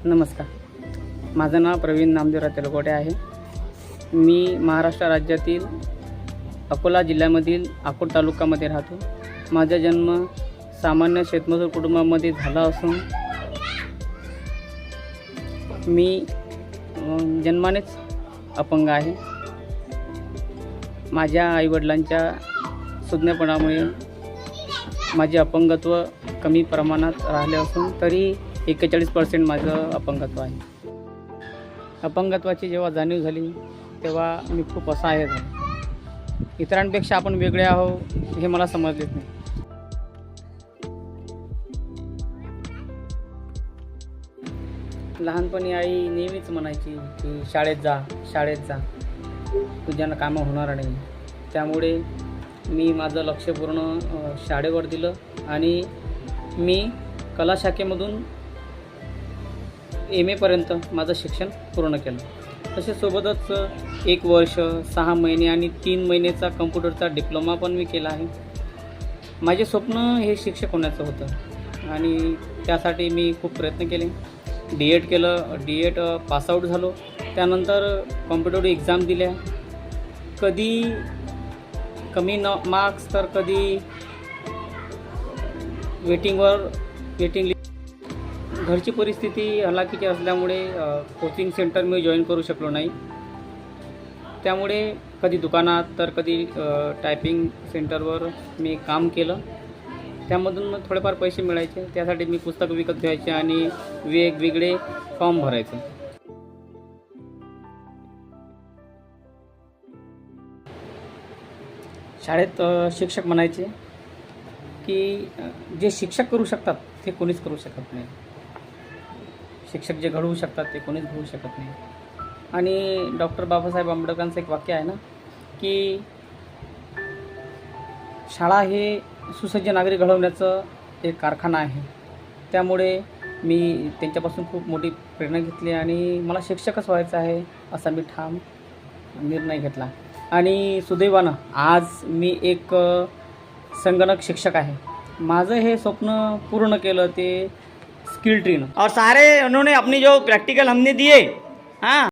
नमस्कार, माझं नाव प्रवीण नामदेवराव तेलकोटे आहे. मी महाराष्ट्र राज्यातील अकोला जिल्ह्यामधील अकोट तालुक्यामध्ये राहतो. माझा जन्म सामान्य शेतमजूर कुटुंबामध्ये झाला असून मी जन्मानेच अपंग आहे. माझ्या आईवडिलांच्या सुज्ञपणामुळे माझे अपंगत्व कमी प्रमाणात राहिले असून तरी 41% माझं अपंगत्व आहे. अपंगत्वाची जेव्हा जाणीव झाली तेव्हा मी खूप असहाय्य झालो. इतरांपेक्षा आपण वेगळे आहोत हे मला समजलेच नाही. लहानपणी आई नेहमीच म्हणायची की शाळेत जा, तुझ्यानं कामं होणार नाही. त्यामुळे मी माझं लक्ष पूर्ण शाळेवर दिलं आणि मी कला शाखेमधून MA पर्यंत माझं शिक्षण पूर्ण केलं. तसेच सोबतच 1 वर्ष 6 महिने आणि 3 महिन्याचा कम्प्युटरचा डिप्लोमा पण मी केला आहे. माझे स्वप्न हे शिक्षक होण्याचं होतं आणि त्यासाठी मी खूप प्रयत्न केले. D.Ed केलं, D.Ed पासआउट झालो. त्यानंतर कॉम्पिटेटिव्ह एक्झाम दिल्या. कधी कमी मार्क्स तर कधी वेटिंग लिस्ट. घरची परिस्थिती हलाखीची असल्यामुळे कोचिंग सेंटर मी जॉईन करू शकलो नाही. त्यामुळे कधी दुकानात तर कधी टायपिंग सेंटरवर मी काम केलं. त्यामधून मग थोडेफार पैसे मिळायचे. त्यासाठी मी पुस्तक विकत घ्यायचे आणि वेगवेगळे फॉर्म भरायचे. शाळेत शिक्षक म्हणायचे की जे शिक्षक करू शकतात ते कोणीच करू शकत नाही. शिक्षक जे घडवू शकतात ते कोणीच घडवू शकत नाही. आणि डॉक्टर बाबासाहेब आंबेडकरांचं एक वाक्य आहे ना की शाळा हे सुसज्ज नागरिक घडवण्याचं एक कारखाना आहे. त्यामुळे मी त्यांच्यापासून खूप मोठी प्रेरणा घेतली आणि मला शिक्षकच व्हायचं आहे असा मी ठाम निर्णय घेतला. आणि सुदैवानं आज मी एक संगणक शिक्षक आहे. माझं हे स्वप्न पूर्ण केलं ते स्किल ट्रीनं. और सारे उन्होंने अपनी जो प्रैक्टिकल हमने दिए, हाँ